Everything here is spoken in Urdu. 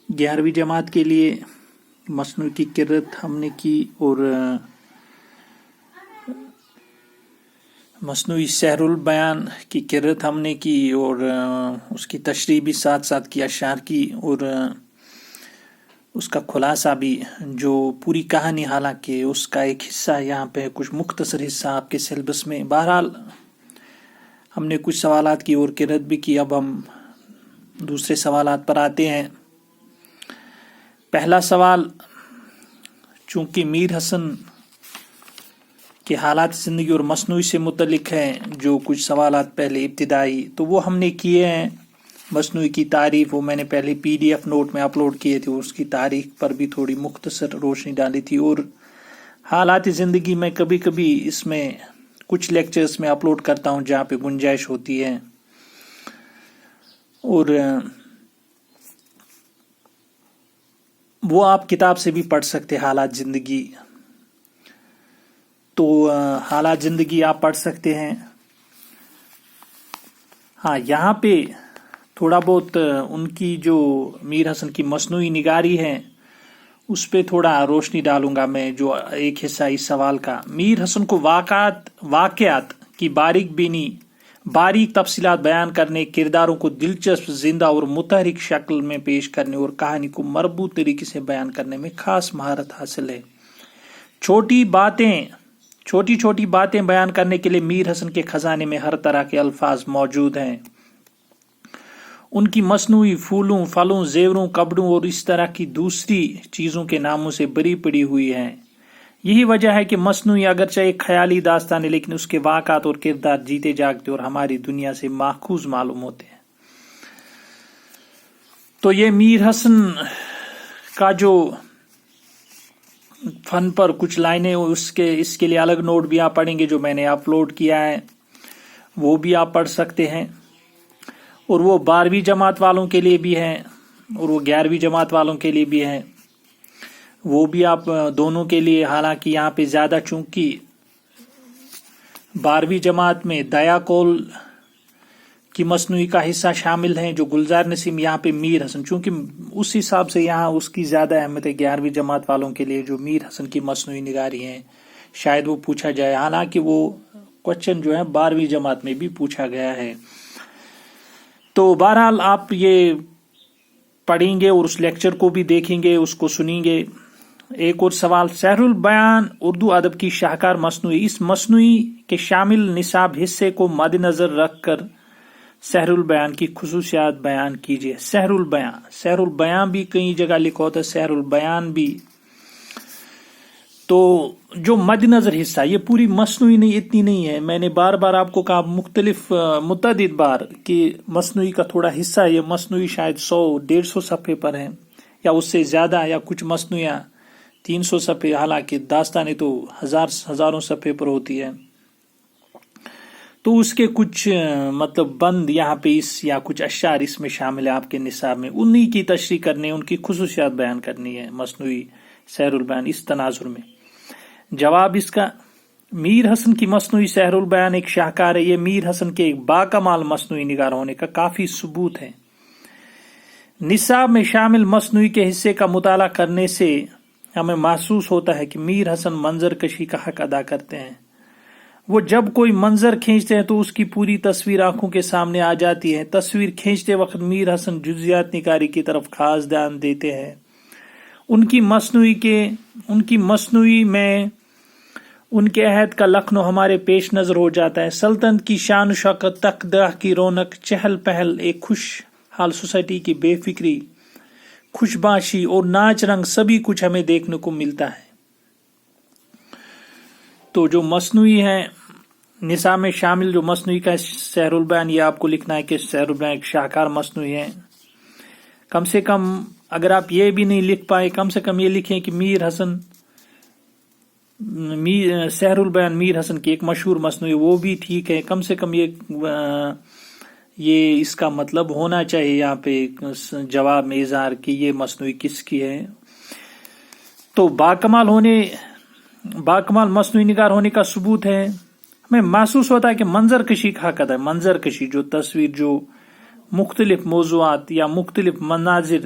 11ویں جماعت کے لیے مصنوعی کی قرت ہم نے کی اور مصنوعی سحر البیان کی قرت ہم نے کی اور اس کی تشریح بھی ساتھ ساتھ کی، اشعار کی اور اس کا خلاصہ بھی، جو پوری کہانی حالانکہ اس کا ایک حصہ یہاں پہ کچھ مختصر حصہ آپ کے سیلبس میں۔ بہرحال ہم نے کچھ سوالات کی اور قرت بھی کی۔ اب ہم دوسرے سوالات پر آتے ہیں۔ پہلا سوال، چونکہ میر حسن کے حالات زندگی اور مصنوعی سے متعلق ہیں، جو کچھ سوالات پہلے ابتدائی تو وہ ہم نے کیے ہیں۔ مصنوعی کی تعریف وہ میں نے پہلے PDF نوٹ میں اپلوڈ کیے تھے، اس کی تاریخ پر بھی تھوڑی مختصر روشنی ڈالی تھی، اور حالات زندگی میں کبھی کبھی اس میں کچھ لیکچرز میں اپلوڈ کرتا ہوں جہاں پہ گنجائش ہوتی ہے، اور وہ آپ کتاب سے بھی پڑھ سکتے حالات زندگی، تو حالات زندگی آپ پڑھ سکتے ہیں۔ ہاں، یہاں پہ تھوڑا بہت ان کی جو میر حسن کی مصنوعی نگاری ہے اس پہ تھوڑا روشنی ڈالوں گا میں، جو ایک حصہ اس سوال کا۔ میر حسن کو واقعات کی باریک تفصیلات بیان کرنے، کرداروں کو دلچسپ، زندہ اور متحرک شکل میں پیش کرنے اور کہانی کو مربوط طریقے سے بیان کرنے میں خاص مہارت حاصل ہے۔ چھوٹی چھوٹی باتیں بیان کرنے کے لیے میر حسن کے خزانے میں ہر طرح کے الفاظ موجود ہیں۔ ان کی مصنوعی پھولوں، پھلوں، زیوروں، کپڑوں اور اس طرح کی دوسری چیزوں کے ناموں سے بری پڑی ہوئی ہیں۔ یہی وجہ ہے کہ مصنوعی اگرچہ ایک خیالی داستان ہے، لیکن اس کے واقعات اور کردار جیتے جاگتے اور ہماری دنیا سے ماخوذ معلوم ہوتے ہیں۔ تو یہ میر حسن کا جو فن پر کچھ لائنیں اس کے لیے الگ نوٹ بھی آپ پڑھیں گے جو میں نے اپلوڈ کیا ہے، وہ بھی آپ پڑھ سکتے ہیں، اور وہ 12ویں جماعت والوں کے لیے بھی ہیں اور وہ 11ویں جماعت والوں کے لیے بھی ہیں، وہ بھی آپ دونوں کے لیے۔ حالانکہ یہاں پہ زیادہ چونکہ 12ویں جماعت میں دیا کول کی مصنوعی کا حصہ شامل ہیں، جو گلزار نسیم، یہاں پہ میر حسن، چونکہ اس حساب سے یہاں اس کی زیادہ اہمیت ہے 11ویں جماعت والوں کے لیے، جو میر حسن کی مصنوعی نگاری ہیں، شاید وہ پوچھا جائے، حالانکہ وہ کوشچن جو ہے 12ویں جماعت میں بھی پوچھا گیا ہے۔ تو بہرحال آپ یہ پڑھیں گے اور اس لیکچر کو بھی دیکھیں گے، اس کو سنیں گے۔ ایک اور سوال، سحر البیان اردو ادب کی شاہکار مصنوعی، اس مصنوعی کے شامل نصاب حصے کو مد نظر رکھ کر سحر البیان کی خصوصیات بیان کیجیے۔ سحر البیان بھی کئی جگہ لکھا ہوتا ہے، سحر البیان بھی۔ تو جو مد نظر حصہ، یہ پوری مصنوعی نہیں، اتنی نہیں ہے، میں نے بار بار آپ کو کہا متعدد بار کہ مصنوعی کا تھوڑا حصہ، یہ مصنوعی شاید 100-150 صفحے پر ہے یا اس سے زیادہ، یا کچھ مصنوعیاں 300 صفحے، حالانکہ داستانیں تو ہزاروں صفحے پر ہوتی ہے۔ تو اس کے کچھ مطلب بند یہاں پہ یا کچھ اشعار اس میں شامل ہے آپ کے نصاب میں، انہی کی تشریح کرنی، ان کی خصوصیات بیان کرنی ہے مصنوعی سحر البیان اس تناظر میں۔ جواب اس کا، میر حسن کی مصنوعی سحر البیان ایک شاہکار ہے، یہ میر حسن کے ایک باکمال مصنوعی نگار ہونے کا کافی ثبوت ہے۔ نصاب میں شامل مصنوعی کے حصے کا مطالعہ کرنے سے ہمیں محسوس ہوتا ہے کہ میر حسن منظر کشی کا حق ادا کرتے ہیں۔ وہ جب کوئی منظر کھینچتے ہیں تو اس کی پوری تصویر آنکھوں کے سامنے آ جاتی ہے۔ تصویر کھینچتے وقت میر حسن جزیات نگاری کی طرف خاص دھیان دیتے ہیں۔ ان کی مصنوعی میں ان کے عہد کا لکھنؤ ہمارے پیش نظر ہو جاتا ہے۔ سلطنت کی شان و شوکت، تقدہ کی رونق، چہل پہل، ایک خوشحال سوسائٹی کی بے فکری، خوشباشی اور ناچ رنگ، سبھی کچھ ہمیں دیکھنے کو ملتا ہے۔ تو جو مصنوعی ہے نصاب میں شامل، جو مصنوعی کا سحر البیان، یہ آپ کو لکھنا ہے کہ سحر البیان ایک شاہکار مصنوعی ہے۔ کم سے کم اگر آپ یہ بھی نہیں لکھ پائے، کم سے کم یہ لکھیں کہ سحر البیان میر حسن کی ایک مشہور مصنوعی، وہ بھی ٹھیک ہے۔ کم سے کم یہ اس کا مطلب ہونا چاہیے یہاں پہ جواب میں اظہار کہ یہ مصنوعی کس کی ہے۔ تو باکمال مصنوعی نگار ہونے کا ثبوت ہے۔ ہمیں محسوس ہوتا ہے کہ منظر کشی کا حق ادا ہے۔ منظر کشی، جو تصویر جو مختلف موضوعات یا مختلف مناظر